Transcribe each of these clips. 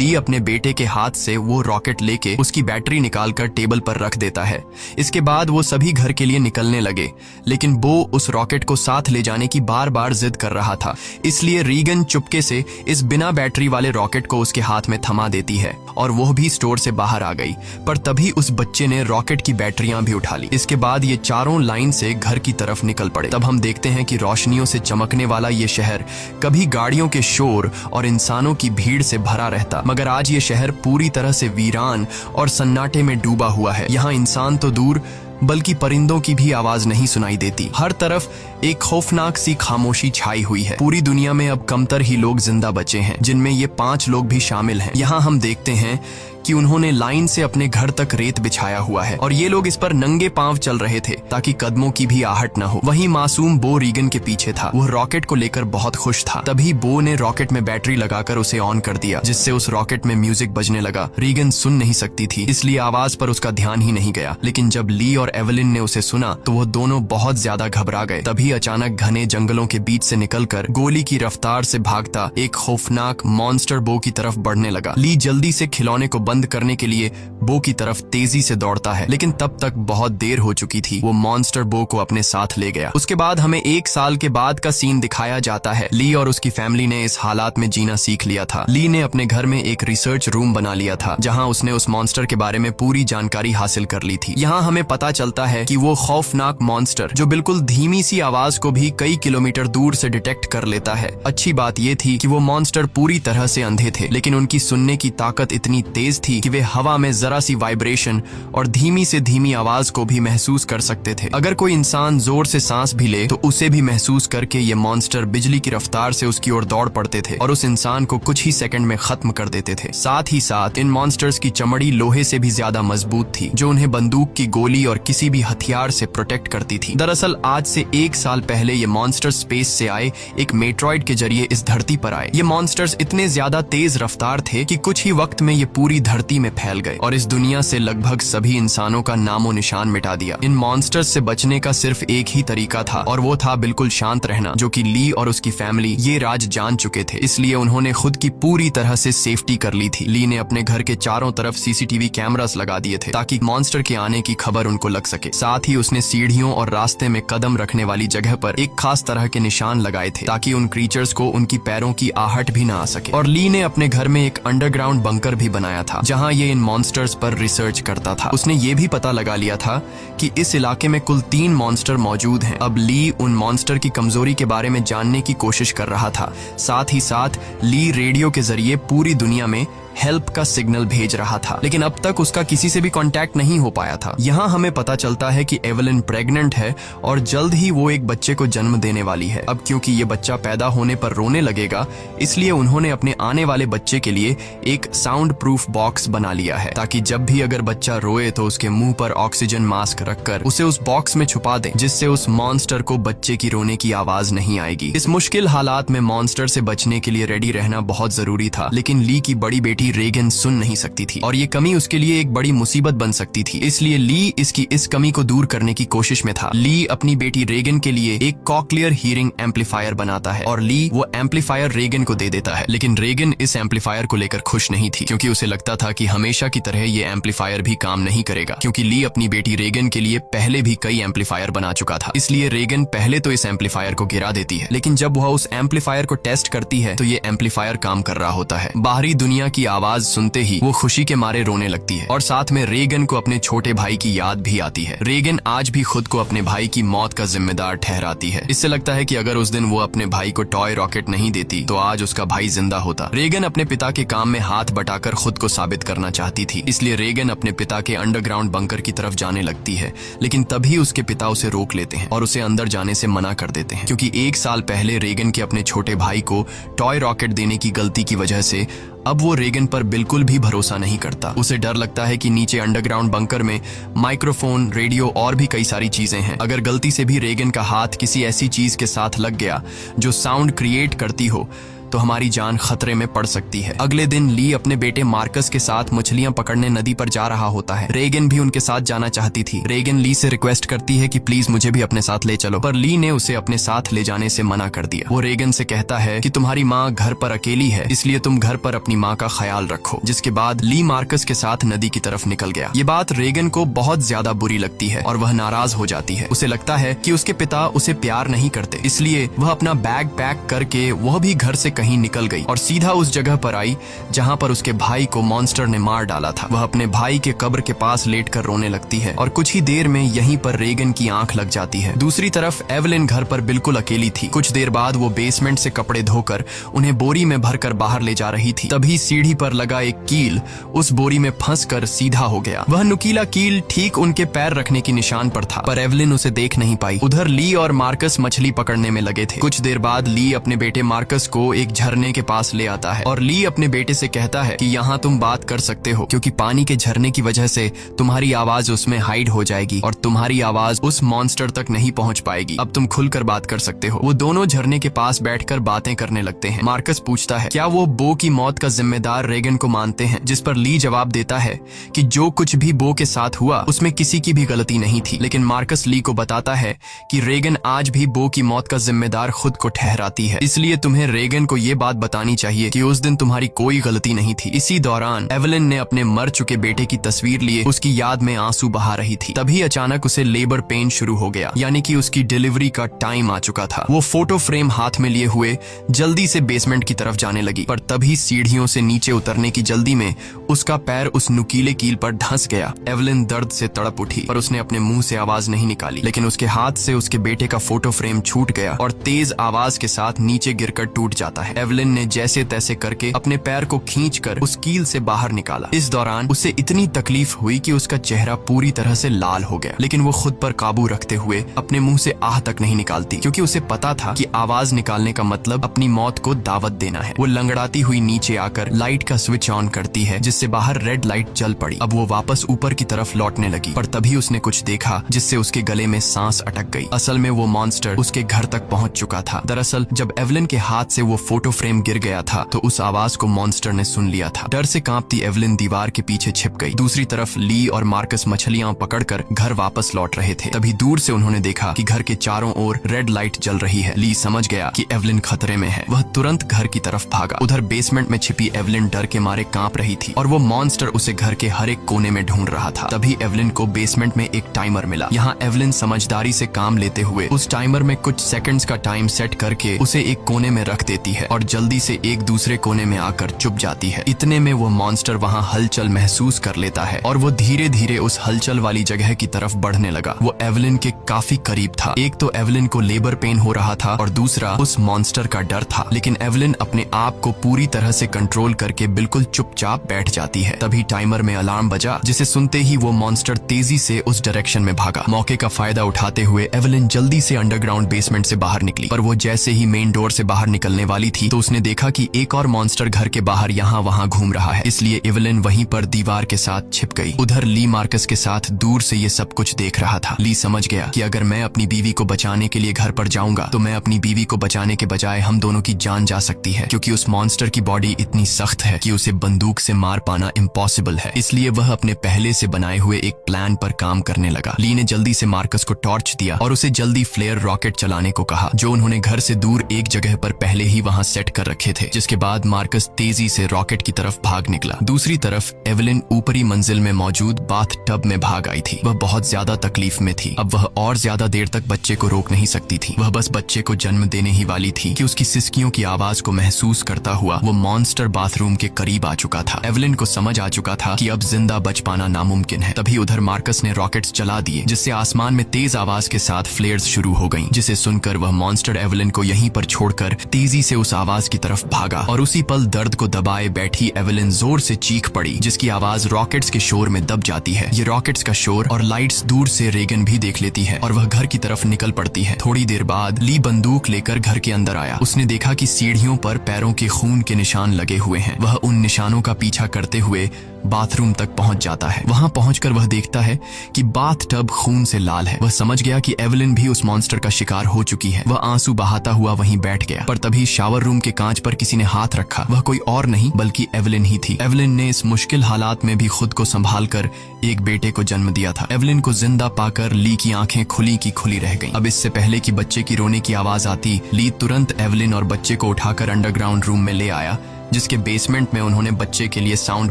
ली अपने बेटे के हाथ से वो रॉकेट लेके उसकी बैटरी निकालकर टेबल पर रख देता है। इसके बाद वो सभी घर के लिए निकलने लगे, लेकिन बो उस रॉकेट को साथ ले जाने की बार बार जिद कर रहा था। इसलिए रीगन चुपके से इस बिना बैटरी वाले रॉकेट को उसके हाथ में थमा देती है और वो भी स्टोर से बाहर आ गई। पर तभी उस बच्चे ने रॉकेट की बैटरियां भी उठा ली। इसके बाद ये चारों लाइन से घर की तरफ निकल पड़े। तब हम देखते हैं कि रोशनियों से चमकने वाला ये शहर कभी गाड़ियों के शोर और इंसानों की भीड़ से भरा रहता, मगर आज ये शहर पूरी तरह से वीरान और सन्नाटे में डूबा हुआ है। यहाँ इंसान तो दूर बल्कि परिंदों की भी आवाज नहीं सुनाई देती। हर तरफ एक खौफनाक सी खामोशी छाई हुई है। पूरी दुनिया में अब कमतर ही लोग जिंदा बचे हैं, जिनमें ये 5 लोग भी शामिल हैं। यहाँ हम देखते हैं कि उन्होंने लाइन से अपने घर तक रेत बिछाया हुआ है और ये लोग इस पर नंगे पांव चल रहे थे ताकि कदमों की भी आहट न हो। वहीं मासूम बो रीगन के पीछे था। वो रॉकेट को लेकर बहुत खुश था। तभी बो ने रॉकेट में बैटरी लगाकर उसे ऑन कर दिया, जिससे उस रॉकेट में म्यूजिक बजने लगा। रीगन सुन नहीं सकती थी, इसलिए आवाज पर उसका ध्यान ही नहीं गया। लेकिन जब ली और एवलिन ने उसे सुना तो वो दोनों बहुत ज्यादा घबरा गए। तभी अचानक घने जंगलों के बीच से निकलकर गोली की रफ्तार से भागता एक खौफनाक मॉन्स्टर बो की तरफ बढ़ने लगा। ली जल्दी से खिलौने को बंद करने के लिए बो की तरफ तेजी से दौड़ता है, लेकिन तब तक बहुत देर हो चुकी थी। वो मॉन्स्टर बो को अपने साथ ले गया। उसके बाद हमें 1 साल के बाद का सीन दिखाया जाता है। ली और उसकी फैमिली ने इस हालात में जीना सीख लिया था। ली ने अपने घर में एक रिसर्च रूम बना लिया था, जहां उसने उस मॉन्स्टर के बारे में पूरी जानकारी हासिल कर ली थी। यहाँ हमें पता चलता है कि वो खौफनाक मॉन्स्टर जो बिल्कुल धीमी सी आवाज को भी कई किलोमीटर दूर से डिटेक्ट कर लेता है। अच्छी बात ये थी कि वो मॉन्स्टर पूरी तरह से अंधे थे, लेकिन उनकी सुनने की ताकत इतनी तेज थी कि वे हवा में जरा सी वाइब्रेशन और धीमी से धीमी आवाज को भी महसूस कर सकते थे। अगर कोई इंसान जोर से सांस भी ले तो उसे भी महसूस करके ये मॉन्स्टर बिजली की रफ्तार से उसकी ओर दौड़ पड़ते थे और उस इंसान को कुछ ही सेकंड में खत्म कर देते थे। साथ ही साथ इन मॉन्स्टर्स की चमड़ी लोहे से भी ज्यादा मजबूत थी, जो उन्हें बंदूक की गोली और किसी भी हथियार से प्रोटेक्ट करती थी। दरअसल आज से 1 साल पहले ये मॉन्स्टर स्पेस से आए एक मेट्रॉइड के जरिए इस धरती पर आए। ये मॉन्स्टर्स इतने ज्यादा तेज रफ्तार थे कि कुछ ही वक्त में ये पूरी धरती में फैल गए और इस दुनिया से लगभग सभी इंसानों का नामो निशान मिटा दिया। इन मॉन्स्टर्स से बचने का सिर्फ एक ही तरीका था और वो था बिल्कुल शांत रहना, जो कि ली और उसकी फैमिली ये राज जान चुके थे। इसलिए उन्होंने खुद की पूरी तरह से सेफ्टी कर ली थी। ली ने अपने घर के चारों तरफ सीसीटीवी कैमरास लगा दिए थे ताकि मॉन्स्टर के आने की खबर उनको लग सके। साथ ही उसने सीढ़ियों और रास्ते में कदम रखने वाली जगह पर एक खास तरह के निशान लगाए थे ताकि उन क्रीचर्स को उनकी पैरों की आहट भी न आ सके। और ली ने अपने घर में एक अंडरग्राउंड बंकर भी बनाया था, जहाँ ये इन मॉन्स्टर्स पर रिसर्च करता था। उसने ये भी पता लगा लिया था कि इस इलाके में कुल 3 मॉन्स्टर मौजूद हैं। अब ली उन मॉन्स्टर की कमजोरी के बारे में जानने की कोशिश कर रहा था। साथ ही साथ ली रेडियो के जरिए पूरी दुनिया में हेल्प का सिग्नल भेज रहा था, लेकिन अब तक उसका किसी से भी कांटेक्ट नहीं हो पाया था। यहाँ हमें पता चलता है कि एवलिन प्रेग्नेंट है और जल्द ही वो एक बच्चे को जन्म देने वाली है। अब क्योंकि ये बच्चा पैदा होने पर रोने लगेगा, इसलिए उन्होंने अपने आने वाले बच्चे के लिए एक साउंड प्रूफ बॉक्स बना लिया है ताकि जब भी अगर बच्चा रोए तो उसके मुंह पर ऑक्सीजन मास्क रखकर उसे उस बॉक्स में छुपा दें, जिससे उस मॉन्स्टर को बच्चे की रोने की आवाज नहीं आएगी। इस मुश्किल हालात में मॉन्स्टर से बचने के लिए रेडी रहना बहुत जरूरी था, लेकिन ली की बड़ी बेटी रेगन सुन नहीं सकती थी और ये कमी उसके लिए एक बड़ी मुसीबत बन सकती थी। इसलिए ली इसकी इस कमी को दूर करने की कोशिश में था। ली अपनी बेटी रेगन के लिए एक कॉक्लियर हीरिंग एम्पलीफायर बनाता है और ली वो एम्पलीफायर रेगन को दे देता है। लेकिन रेगन इस एम्पलीफायर को लेकर खुश नहीं थी, क्योंकि उसे लगता था कि हमेशा की तरह ये एम्पलीफायर भी काम नहीं करेगा, क्योंकि ली अपनी बेटी रेगन के लिए पहले भी कई एम्पलीफायर बना चुका था। इसलिए रेगन पहले तो इस एम्पलीफायर को गिरा देती है, लेकिन जब वह उस एम्पलीफायर को टेस्ट करती है तो ये एम्पलीफायर काम कर रहा होता है। बाहरी दुनिया की आवाज सुनते ही वो खुशी के मारे रोने लगती है और साथ में रेगन को अपने छोटे भाई की याद भी आती है। रेगन आज भी खुद को अपने भाई की मौत का जिम्मेदार ठहराती है। इससे लगता है कि अगर उस दिन वो अपने भाई को टॉय रॉकेट नहीं देती तो आज उसका भाई जिंदा होता। रेगन अपने पिता के काम में हाथ बटाकर खुद को साबित करना चाहती थी, इसलिए रेगन अपने पिता के अंडरग्राउंड बंकर की तरफ जाने लगती है, लेकिन तभी उसके पिता उसे रोक लेते हैं और उसे अंदर जाने से मना कर देते हैं, क्योंकि 1 साल पहले रेगन के अपने छोटे भाई को टॉय रॉकेट देने की गलती की वजह से अब वो रेगन पर बिल्कुल भी भरोसा नहीं करता। उसे डर लगता है कि नीचे अंडरग्राउंड बंकर में माइक्रोफोन, रेडियो और भी कई सारी चीजें हैं। अगर गलती से भी रेगन का हाथ किसी ऐसी चीज के साथ लग गया जो साउंड क्रिएट करती हो तो हमारी जान खतरे में पड़ सकती है। अगले दिन ली अपने बेटे मार्कस के साथ मछलियां पकड़ने नदी पर जा रहा होता है। रेगन भी उनके साथ जाना चाहती थी। रेगन ली से रिक्वेस्ट करती है कि प्लीज मुझे भी अपने साथ ले चलो, पर ली ने उसे अपने साथ ले जाने से मना कर दिया। वो रेगन से कहता है कि तुम्हारी माँ घर पर अकेली है, इसलिए तुम घर पर अपनी माँ का ख्याल रखो। जिसके बाद ली मार्कस के साथ नदी की तरफ निकल गया। ये बात रेगन को बहुत ज्यादा बुरी लगती है और वह नाराज हो जाती है। उसे लगता है कि उसके पिता उसे प्यार नहीं करते, इसलिए वह अपना बैग पैक करके वह भी घर से कहीं निकल गई और सीधा उस जगह पर आई जहाँ पर उसके भाई को मॉन्स्टर ने मार डाला था। वह अपने भाई के कब्र के पास लेटकर रोने लगती है और कुछ ही देर में यहीं पर रेगन की आंख लग जाती है। दूसरी तरफ एवलिन घर पर बिल्कुल अकेली थी। कुछ देर बाद वो बेसमेंट से कपड़े धोकर उन्हें बोरी में भरकर बाहर ले जा रही थी। तभी सीढ़ी पर लगा एक कील उस बोरी में फंसकर सीधा हो गया। वह नुकीला कील ठीक उनके पैर रखने की निशान पर था, पर एवलिन उसे देख नहीं पाई। उधर ली और मार्कस मछली पकड़ने में लगे थे। कुछ देर बाद ली अपने बेटे मार्कस को एक झरने के पास ले आता है और ली अपने बेटे से कहता है कि यहाँ तुम बात कर सकते हो, क्योंकि पानी के झरने की वजह से तुम्हारी आवाज उसमें हाइड हो जाएगी और तुम्हारी आवाज उस मॉन्स्टर तक नहीं पहुंच पाएगी। अब तुम खुलकर बात कर सकते हो। वो दोनों झरने के पास बैठकर बातें करने लगते हैं। मार्कस पूछता है क्या वो बो की मौत का जिम्मेदार रेगन को मानते हैं, जिस पर ली जवाब देता है कि जो कुछ भी बो के साथ हुआ उसमें किसी की भी गलती नहीं थी। लेकिन मार्कस ली को बताता है कि रेगन आज भी बो की मौत का जिम्मेदार खुद को ठहराती है, इसलिए तुम्हें रेगन को ये बात बतानी चाहिए कि उस दिन तुम्हारी कोई गलती नहीं थी। इसी दौरान एवलिन ने अपने मर चुके बेटे की तस्वीर लिए उसकी याद में आंसू बहा रही थी। तभी अचानक उसे लेबर पेन शुरू हो गया, यानी कि उसकी डिलीवरी का टाइम आ चुका था। वो फोटो फ्रेम हाथ में लिए हुए जल्दी से बेसमेंट की तरफ जाने लगी, पर तभी सीढ़ियों से नीचे उतरने की जल्दी में उसका पैर उस नुकीले कील पर धंस गया। एवलिन दर्द से तड़प उठी, पर उसने अपने मुंह से आवाज नहीं निकाली, लेकिन उसके हाथ से उसके बेटे का फोटो फ्रेम छूट गया और तेज आवाज के साथ नीचे गिरकर टूट जाता है। एवलिन ने जैसे तैसे करके अपने पैर को खींचकर उस कील से बाहर निकाला। इस दौरान उसे इतनी तकलीफ हुई कि उसका चेहरा पूरी तरह से लाल हो गया, लेकिन वो खुद पर काबू रखते हुए अपने मुंह से आह तक नहीं निकालती, क्योंकि उसे पता था कि आवाज निकालने का मतलब अपनी मौत को दावत देना है। वो लंगड़ाती हुई नीचे आकर लाइट का स्विच ऑन करती है, जिससे बाहर रेड लाइट जल पड़ी। अब वो वापस ऊपर की तरफ लौटने लगी, पर तभी उसने कुछ देखा जिससे उसके गले में सांस अटक गई। असल में वो मॉन्स्टर उसके घर तक पहुंच चुका था। दरअसल जब एवलिन के हाथ से वो फोटो फ्रेम गिर गया था तो उस आवाज को मॉन्स्टर ने सुन लिया था। डर से कांपती एवलिन दीवार के पीछे छिप गई। दूसरी तरफ ली और मार्कस मछलियां पकड़कर घर वापस लौट रहे थे। तभी दूर से उन्होंने देखा कि घर के चारों ओर रेड लाइट जल रही है। ली समझ गया कि एवलिन खतरे में है। वह तुरंत घर की तरफ भागा। उधर बेसमेंट में छिपी एवलिन डर के मारे कांप रही थी और वो मॉन्स्टर उसे घर के हर एक कोने में ढूंढ रहा था। तभी एवलिन को बेसमेंट में एक टाइमर मिला। यहाँ एवलिन समझदारी से काम लेते हुए उस टाइमर में कुछ सेकंड्स का टाइम सेट करके उसे एक कोने में रख देती है और जल्दी से एक दूसरे कोने में आकर चुप जाती है। इतने में वो मॉन्स्टर वहाँ हलचल महसूस कर लेता है और वो धीरे धीरे उस हलचल वाली जगह की तरफ बढ़ने लगा। वो एवलिन के काफी करीब था। एक तो एवलिन को लेबर पेन हो रहा था और दूसरा उस मॉन्स्टर का डर था, लेकिन एवलिन अपने आप को पूरी तरह से कंट्रोल करके बिल्कुल चुपचाप बैठ जाती है। तभी टाइमर में अलार्म बजा, जिसे सुनते ही वो मॉन्स्टर तेजी से उस डायरेक्शन में भागा। मौके का फायदा उठाते हुए एवलिन जल्दी से अंडरग्राउंड बेसमेंट से बाहर निकली, पर वो जैसे ही मेन डोर से बाहर निकलने वाली थी तो उसने देखा कि एक और मॉन्स्टर घर के बाहर यहाँ वहाँ घूम रहा है, इसलिए एवलिन वहीं पर दीवार के साथ छिप गई। उधर ली मार्कस के साथ दूर से ये सब कुछ देख रहा था। ली समझ गया कि अगर मैं अपनी बीवी को बचाने के लिए घर पर जाऊंगा तो मैं अपनी बीवी को बचाने के बजाय हम दोनों की जान जा सकती है, क्योंकि उस मॉन्स्टर की बॉडी इतनी सख्त है कि उसे बंदूक से मार पाना इम्पॉसिबल है। इसलिए वह अपने पहले से बनाए हुए एक प्लान पर काम करने लगा। ली ने जल्दी से मार्कस को टॉर्च दिया और उसे जल्दी फ्लेयर रॉकेट चलाने को कहा, जो उन्होंने घर से दूर एक जगह पर पहले ही वहां सेट कर रखे थे। जिसके बाद मार्कस तेजी से रॉकेट की तरफ भाग निकला। दूसरी तरफ एवलिन ऊपरी मंजिल में मौजूद बाथ टब में भाग आई थी। वह बहुत ज्यादा तकलीफ में थी। अब वह और ज्यादा देर तक बच्चे को रोक नहीं सकती थी। वह बस बच्चे को जन्म देने ही वाली थी कि उसकी सिसकियों की आवाज को महसूस करता हुआ वो मॉन्स्टर बाथरूम के करीब आ चुका था। एवलिन को समझ आ चुका था कि अब जिंदा बच पाना नामुमकिन है। तभी उधर मार्कस ने रॉकेट्स चला दिए, जिससे आसमान में तेज आवाज के साथ फ्लेयर्स शुरू हो गईं, जिसे सुनकर वह मॉन्स्टर एवलिन को यहीं पर छोड़कर तेजी से उस आवाज की तरफ भागा और उसी पल दर्द को दबाए बैठी एवलिन जोर से चीख पड़ी, जिसकी आवाज रॉकेट्स के शोर में दब जाती है। ये रॉकेट्स का शोर और लाइट्स दूर से रेगन भी देख लेती है और वह घर की तरफ निकल पड़ती है। थोड़ी देर बाद ली बंदूक लेकर घर के अंदर आया। उसने देखा कि सीढ़ियों पर पैरों के खून के निशान लगे हुए हैं। वह उन निशानों का पीछा करते हुए बाथरूम तक पहुंच जाता है। वहां पहुंचकर वह देखता है कि बाथ टब खून से लाल है। वह समझ गया कि एवलिन भी उस मॉन्स्टर का शिकार हो चुकी है। वह आंसू बहाता हुआ वहीं बैठ गया, पर तभी शावर शावर रूम के कांच पर किसी ने हाथ रखा। वह कोई और नहीं बल्कि एवलिन ही थी। एवलिन ने इस मुश्किल हालात में भी खुद को संभाल कर एक बेटे को जन्म दिया था। एवलिन को जिंदा पाकर ली की आंखें खुली की खुली रह गईं। अब इससे पहले कि बच्चे की रोने की आवाज आती, ली तुरंत एवलिन और बच्चे को उठाकर अंडरग्राउंड रूम में ले आया, जिसके बेसमेंट में उन्होंने बच्चे के लिए साउंड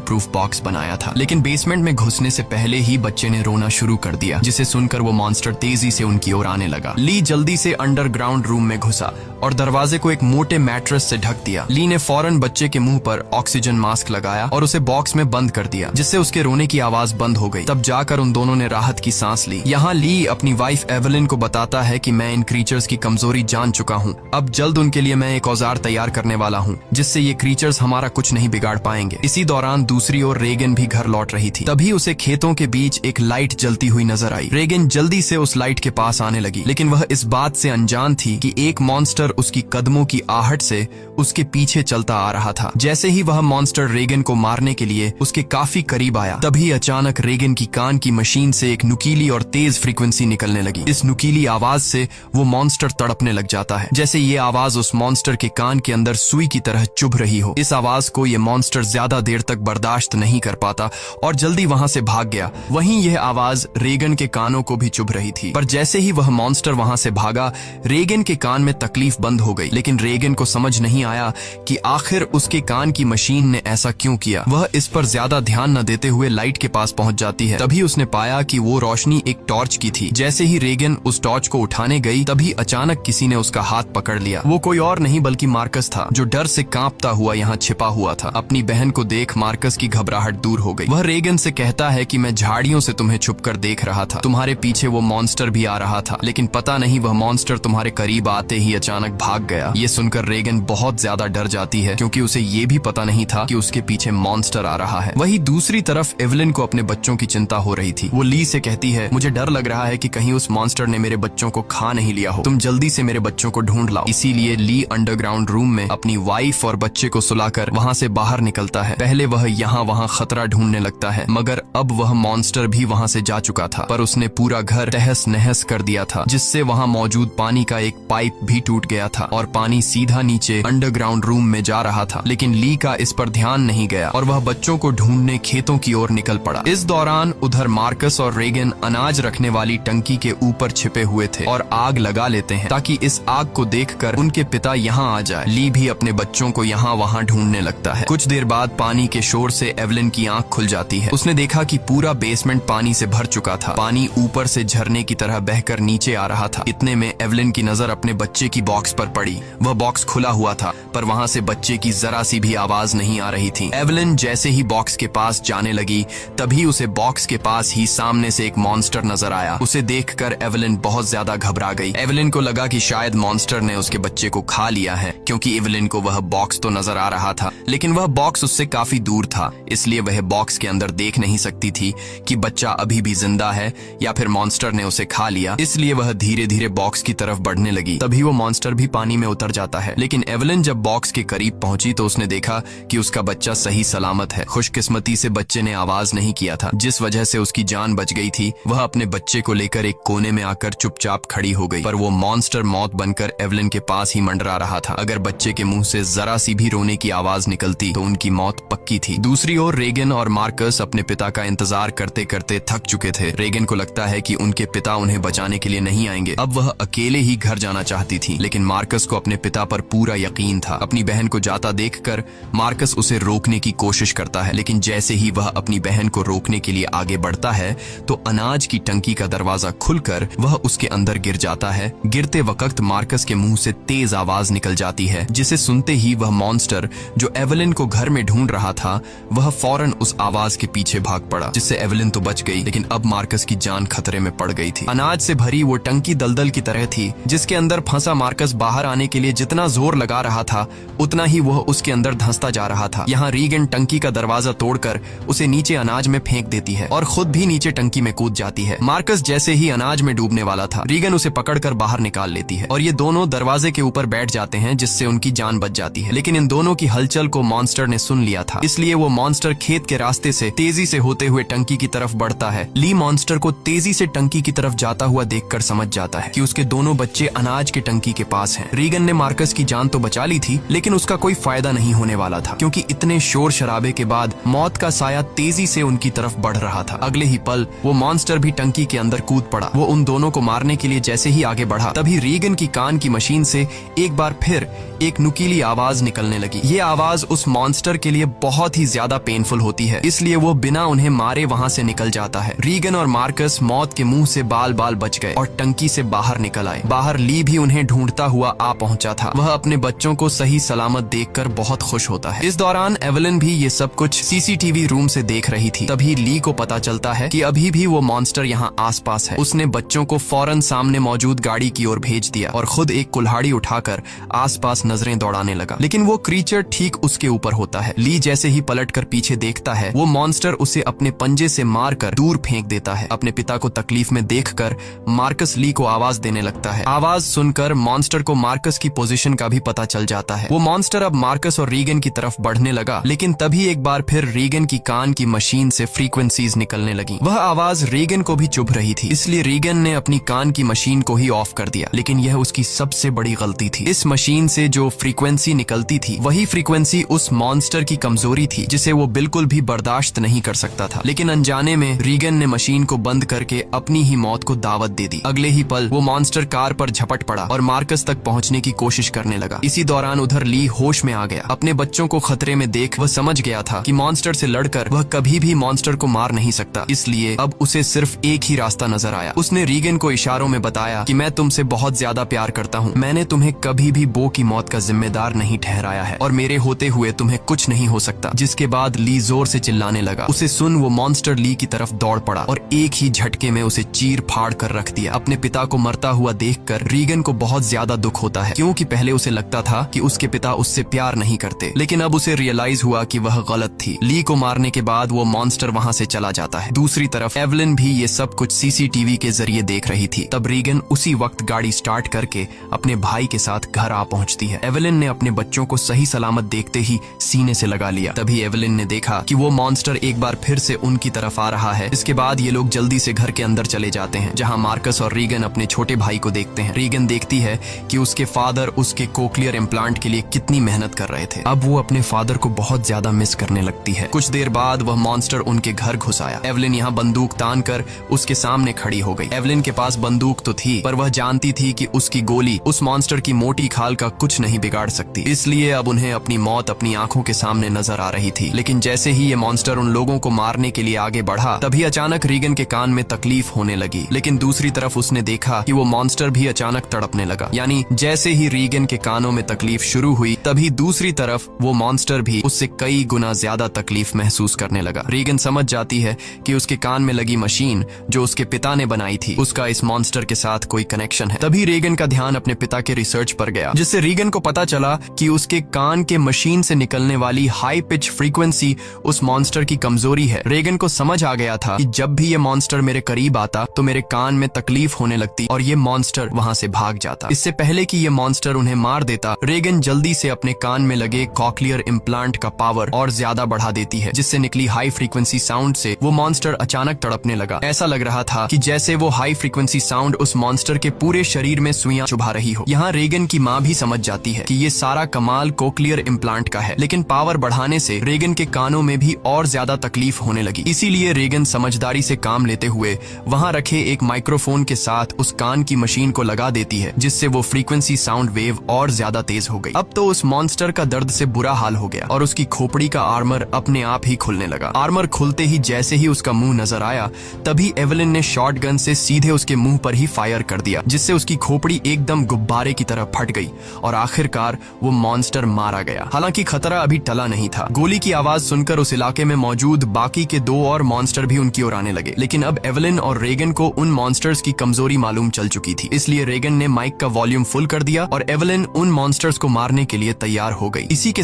प्रूफ बॉक्स बनाया था। लेकिन बेसमेंट में घुसने से पहले ही बच्चे ने रोना शुरू कर दिया, जिसे सुनकर वो मॉन्स्टर तेजी से उनकी ओर आने लगा। ली जल्दी से अंडरग्राउंड रूम में घुसा और दरवाजे को एक मोटे मैट्रेस से ढक दिया। ली ने फौरन बच्चे के मुंह पर ऑक्सीजन मास्क लगाया और उसे बॉक्स में बंद कर दिया, जिससे उसके रोने की आवाज बंद हो गई। तब जाकर उन दोनों ने राहत की सांस ली। यहाँ ली अपनी वाइफ एवलिन को बताता है कि मैं इन क्रीचर्स की कमजोरी जान चुका हूँ। अब जल्द उनके लिए मैं एक औजार तैयार करने वाला हूँ, जिससे ये क्रीचर्स हमारा कुछ नहीं बिगाड़ पाएंगे। इसी दौरान दूसरी ओर रेगन भी घर लौट रही थी। तभी उसे खेतों के बीच एक लाइट जलती हुई नजर आई। रेगन जल्दी से उस लाइट के पास आने लगी, लेकिन वह इस बात से अनजान थी कि एक मॉन्स्टर उसकी कदमों की आहट से उसके पीछे चलता आ रहा था। जैसे ही वह मॉन्स्टर रेगन को मारने के लिए उसके काफी करीब आया, तभी अचानक रेगन की कान की मशीन से एक नुकीली और तेज फ्रीक्वेंसी निकलने लगी। इस नुकीली आवाज से वो मॉन्स्टर तड़पने लग जाता है, जैसे ये आवाज उस मॉन्स्टर के कान के अंदर सुई की तरह चुभ रही हो। इस आवाज को ये मॉन्स्टर ज्यादा देर तक बर्दाश्त नहीं कर पाता और जल्दी वहां से भाग गया। वहीं यह आवाज रेगन के कानों को भी चुभ रही थी, पर जैसे ही वह मॉन्स्टर वहां से भागा, रेगन के कान में तकलीफ बंद हो गई। लेकिन रेगन को समझ नहीं आया कि आखिर उसके कान की मशीन ने ऐसा क्यों किया। वह इस पर ज्यादा ध्यान न देते हुए लाइट के पास पहुंच जाती है। तभी उसने पाया कि वो रोशनी एक टॉर्च की थी। जैसे ही रेगन उस टॉर्च को उठाने गई, तभी अचानक किसी ने उसका हाथ पकड़ लिया। वो कोई और नहीं बल्कि मार्कस था, जो डर से कांपता हुआ यहाँ छिपा हुआ था। अपनी बहन को देख मार्कस की घबराहट दूर हो गई। वह रेगन से कहता है कि मैं झाड़ियों से तुम्हें छुपकर देख रहा था, तुम्हारे पीछे वो मॉन्स्टर भी आ रहा था, लेकिन पता नहीं वह मॉन्स्टर तुम्हारे करीब आते ही अचानक भाग गया। ये सुनकर रेगन बहुत ज्यादा डर जाती है, क्योंकि उसे ये भी पता नहीं था कि उसके पीछे मॉन्स्टर आ रहा है। वहीं दूसरी तरफ एवलिन को अपने बच्चों की चिंता हो रही थी। वो ली से कहती है, मुझे डर लग रहा है कि कहीं उस मॉन्स्टर ने मेरे बच्चों को खा नहीं लिया हो, तुम जल्दी से मेरे बच्चों को ढूंढ लाओ। इसीलिए ली अंडरग्राउंड रूम में अपनी वाइफ और बच्चे को सुलाकर वहाँ से बाहर निकलता है। पहले वह यहाँ वहाँ खतरा ढूंढने लगता है, मगर अब वह मॉन्स्टर भी वहाँ से जा चुका था। पर उसने पूरा घर तहस नहस कर दिया था, जिससे वहाँ मौजूद पानी का एक पाइप भी टूट गया था और पानी सीधा नीचे अंडरग्राउंड रूम में जा रहा था। लेकिन ली का इस पर ध्यान नहीं गया और वह बच्चों को ढूंढने खेतों की ओर निकल पड़ा। इस दौरान उधर मार्कस और रेगन अनाज रखने वाली टंकी के ऊपर छिपे हुए थे और आग लगा लेते हैं, ताकि इस आग को देखकर उनके पिता यहाँ आ जाए। ली भी अपने बच्चों को यहाँ वहाँ ढूंढने लगता है। कुछ देर बाद पानी के शोर से एवलिन की आंख खुल जाती है। उसने देखा कि पूरा बेसमेंट पानी से भर चुका था। पानी ऊपर से झरने की तरह बहकर नीचे आ रहा था। इतने में एवलिन की नजर अपने बच्चे की बॉक्स पर पड़ी। वह बॉक्स खुला हुआ था, पर वहाँ से बच्चे की जरा सी भी आवाज नहीं आ रही थी। एवलिन जैसे ही बॉक्स के पास जाने लगी, तभी उसे बॉक्स के पास ही सामने से एक मॉन्स्टर नजर आया। उसे देखकर एवलिन बहुत ज्यादा घबरा गई। एवलिन को लगा कि शायद मॉन्स्टर ने उसके बच्चे को खा लिया है, क्योंकि एवलिन को वह बॉक्स तो नजर आ रहा था, लेकिन वह बॉक्स उससे काफी दूर था, इसलिए वह बॉक्स के अंदर देख नहीं सकती थी कि बच्चा अभी भी जिंदा है या फिर मॉन्स्टर ने उसे खा लिया। इसलिए वह धीरे धीरे बॉक्स की तरफ बढ़ने लगी। तभी वो मॉन्स्टर भी पानी में उतर जाता है। लेकिन एवलिन जब बॉक्स के करीब पहुंची तो उसने देखा कि उसका बच्चा सही सलामत है। खुशकिस्मती से बच्चे ने आवाज नहीं किया था, जिस वजह से उसकी जान बच गई थी। वह अपने बच्चे को लेकर एक कोने में आकर चुपचाप खड़ी हो गई, पर वो मॉन्स्टर मौत बनकर एवलिन के पास ही मंडरा रहा था। अगर बच्चे के मुंह से जरा सी भी रोने की आवाज निकलती तो उनकी मौत पक्की थी। दूसरी ओर रेगन और मार्कस अपने पिता का इंतजार करते करते थक चुके थे। रेगन को लगता है कि उनके पिता उन्हें बचाने के लिए नहीं आएंगे। अब वह अकेले ही घर जाना चाहती थी, लेकिन मार्कस को अपने पिता पर पूरा यकीन था। अपनी बहन को जाता देखकर मार्कस उसे रोकने की कोशिश करता है, लेकिन जैसे ही वह अपनी बहन को रोकने के लिए आगे बढ़ता है तो अनाज की टंकी का दरवाजा खुलकर वह उसके अंदर गिर जाता है। गिरते वक्त मार्कस के मुंह से तेज आवाज निकल जाती है, जिसे सुनते ही वह मॉन्स्टर जो एवलिन को घर में ढूंढ रहा था, वह फौरन उस आवाज के पीछे भाग पड़ा, जिससे एवलिन तो बच गई, लेकिन अब मार्कस की जान खतरे में पड़ गई थी। अनाज से भरी वो टंकी दलदल की तरह थी, जिसके अंदर फंसा मार्कस बाहर आने के लिए जितना जोर लगा रहा था, उतना ही वह उसके अंदर धंसता जा रहा था। यहाँ रीगन टंकी का दरवाजा तोड़कर उसे नीचे अनाज में फेंक देती है और खुद भी नीचे टंकी में कूद जाती है। मार्कस जैसे ही अनाज में डूबने वाला था, रीगन उसे पकड़कर बाहर निकाल लेती है और ये दोनों दरवाजे के ऊपर बैठ जाते हैं, जिससे उनकी जान बच जाती है। लेकिन इन दोनों की हलचल को मॉन्स्टर ने सुन लिया था, इसलिए वो मॉन्स्टर खेत के रास्ते से तेजी से होते हुए टंकी की तरफ बढ़ता है। ली मॉन्स्टर को तेजी से टंकी की तरफ जाता हुआ देखकर समझ जाता है कि उसके दोनों बच्चे अनाज के टंकी के पास हैं। रीगन ने मार्कस की जान तो बचा ली थी, लेकिन उसका कोई फायदा नहीं होने वाला था, क्योंकि इतने शोर शराबे के बाद मौत का साया तेजी से उनकी तरफ बढ़ रहा था। अगले ही पल वो मॉन्स्टर भी टंकी के अंदर कूद पड़ा। वो उन दोनों को मारने के लिए जैसे ही आगे बढ़ा, तभी रीगन की कान की मशीन से एक बार फिर एक नुकीली आवाज निकलने लगी। ये आवाज उस मॉन्स्टर के लिए बहुत ही ज्यादा पेनफुल होती है, इसलिए वो बिना उन्हें मारे वहां से निकल जाता है। रीगन और मार्कस मौत के मुंह से बाल बाल बच गए और टंकी से बाहर निकल आए। बाहर ली भी उन्हें ढूंढता हुआ आ पहुंचा था। वह अपने बच्चों को सही सलामत देखकर बहुत खुश होता है। इस दौरान एवेलिन भी ये सब कुछ सीसीटीवी रूम से देख रही थी। तभी ली को पता चलता है कि अभी भी वो मॉन्स्टर यहाँ आसपास है। उसने बच्चों को फौरन सामने मौजूद गाड़ी की ओर भेज दिया और खुद एक कुल्हाड़ी उठाकर आसपास नजरें दौड़ाने लगा, लेकिन वो क्रीचर ठीक उसके ऊपर होता है। ली जैसे ही पलटकर पीछे देखता है, वो मॉन्स्टर उसे अपने पंजे से मारकर दूर फेंक देता है। अपने पिता को तकलीफ में देखकर मार्कस ली को आवाज देने लगता है। आवाज सुनकर मॉन्स्टर को मार्कस की पोजीशन का भी पता चल जाता है। वो मॉन्स्टर अब मार्कस और रीगन की तरफ बढ़ने लगा, लेकिन तभी एक बार फिर रीगन की कान की मशीन से फ्रीक्वेंसीज निकलने लगी। वह आवाज रीगन को भी चुभ रही थी, इसलिए रीगन ने अपनी कान की मशीन को ही ऑफ कर दिया, लेकिन यह उसकी सबसे बड़ी गलती थी। इस मशीन से जो फ्रीक्वेंसी निकलती थी, वही फ्रीक्वेंसी उस मॉन्स्टर की कमजोरी थी, जिसे वो बिल्कुल भी बर्दाश्त नहीं कर सकता था। लेकिन अनजाने में रीगन ने मशीन को बंद करके अपनी ही मौत को दावत दे दी। अगले ही पल वो मॉन्स्टर कार पर झपट पड़ा और मार्कस तक पहुंचने की कोशिश करने लगा। इसी दौरान उधर ली होश में आ गया। अपने बच्चों को खतरे में देख वह समझ गया था कि मॉन्स्टर से लड़कर वह कभी भी मॉन्स्टर को मार नहीं सकता, इसलिए अब उसे सिर्फ एक ही रास्ता नजर आया। उसने रीगन को इशारों में बताया कि मैं तुमसे बहुत ज्यादा प्यार करता हूँ, मैंने तुम्हें कभी भी बो की मौत का जिम्मेदार नहीं ठहराया है और मेरे होते हुए तुम्हें कुछ नहीं हो सकता। जिसके बाद ली जोर से चिल्लाने लगा। उसे सुन वो मॉन्स्टर ली की तरफ दौड़ पड़ा और एक ही झटके में उसे चीर फाड़ कर रख दिया। अपने पिता को मरता हुआ देखकर रीगन को बहुत ज्यादा दुख होता है, क्योंकि पहले उसे लगता था कि उसके पिता उससे प्यार नहीं करते, लेकिन अब उसे रियलाइज हुआ कि वह गलत थी। ली को मारने के बाद वो मॉन्स्टर वहां से चला जाता है। दूसरी तरफ एवेलिन भी ये सब कुछ सीसीटीवी के जरिए देख रही थी। तब रीगन उसी वक्त गाड़ी स्टार्ट करके अपने भाई के साथ घर आ पहुंचती है। एवेलिन ने अपने बच्चों को सही सलामत देखते ही सीने से लगा लिया। तभी एवेलिन ने देखा कि वो मॉन्स्टर एक बार फिर से उनकी तरफ आ रहा है। इसके बाद ये लोग जल्दी से घर के अंदर चले जाते हैं, जहां मार्कस और रीगन अपने छोटे भाई को देखते हैं। रीगन देखती है कि उसके फादर उसके कोक्लियर इम्प्लांट के लिए कितनी मेहनत कर रहे थे। अब वो अपने फादर को बहुत ज्यादा मिस करने लगती है। कुछ देर बाद वह मॉन्स्टर उनके घर घुस आया। एवेलिन यहाँ बंदूक तान कर उसके सामने खड़ी हो गई। एवेलिन के पास बंदूक तो थी, पर वह जानती थी कि उसकी गोली उस मॉन्स्टर की मोटी खाल का कुछ नहीं बिगाड़ सकती, इसलिए अब उन्हें अपनी मौत अपनी आंखों के सामने नजर आ रही थी। लेकिन जैसे ही ये मॉन्स्टर उन लोगों को मारने के लिए आगे बढ़ा, तभी अचानक रीगन के कान में तकलीफ होने लगी। लेकिन दूसरी तरफ उसने देखा कि वो मॉन्स्टर भी अचानक तड़पने लगा। यानी जैसे ही रीगन के कानों में तकलीफ शुरू हुई, तभी दूसरी तरफ वो मॉन्स्टर भी उससे कई गुना ज्यादा तकलीफ महसूस करने लगा। रीगन समझ जाती है कि उसके कान में लगी मशीन जो उसके पिता ने बनाई थी, उसका इस मॉन्स्टर के साथ कोई कनेक्शन है। तभी रीगन का ध्यान अपने पिता के रिसर्च पर गया, जिससे रीगन को पता चला कि उसके कान के मशीन से निकलने वाली हाई पिच फ्रीक्वेंसी उस मॉन्स्टर की कमजोरी है। रीगन को समझ आ गया था कि जब भी ये मॉन्स्टर मेरे करीब आता तो मेरे कान में तकलीफ होने लगती और ये मॉन्स्टर वहां से भाग जाता। इससे पहले कि ये मॉन्स्टर उन्हें मार देता, रीगन जल्दी से अपने कान में लगे कॉक्लियर इम्प्लांट का पावर और ज्यादा बढ़ा देती है, जिससे निकली हाई फ्रीक्वेंसी साउंड से वो मॉन्स्टर अचानक तड़पने लगा। ऐसा लग रहा था कि जैसे वो हाई फ्रीक्वेंसी साउंड उस मॉन्स्टर के पूरे शरीर में सुइयां चुभा रही हो। यहाँ रीगन की माँ भी समझ जाती है कि ये सारा कमाल कोक्लियर इम्प्लांट का है, लेकिन पावर बढ़ाने से रीगन के कानों में भी और ज्यादा तकलीफ होने लगी। इसीलिए रीगन समझदारी से काम लेते हुए वहां रखे एक माइक्रोफोन के साथ उस कान की मशीन को लगा देती है, जिससे वो फ्रीक्वेंसी साउंड वेव और ज्यादा तेज हो गई। अब तो उस मॉन्स्टर का दर्द से बुरा हाल हो गया और उसकी खोपड़ी का आर्मर अपने आप ही खुलने लगा। आर्मर खुलते ही जैसे ही उसका मुंह नजर आया, तभी एवेलिन ने शॉटगन से सीधे उसके मुंह पर ही फायर कर दिया, जिससे उसकी खोपड़ी एकदम गुब्बारे की तरह फट गई और आखिरकार वो मॉन्स्टर मारा गया। हालांकि खतरा अभी टला नहीं था। गोली की आवाज सुनकर उस इलाके में मौजूद बाकी के 2 और मॉन्स्टर भी उनकी ओर आने लगे, लेकिन अब एवेलिन और रीगन को उन मॉन्स्टर्स की कमजोरी मालूम चल चुकी थी। इसलिए रीगन ने माइक का वॉल्यूम फुल कर दिया और एवेलिन उन मॉन्स्टर्स को मारने के लिए तैयार हो गई। इसी के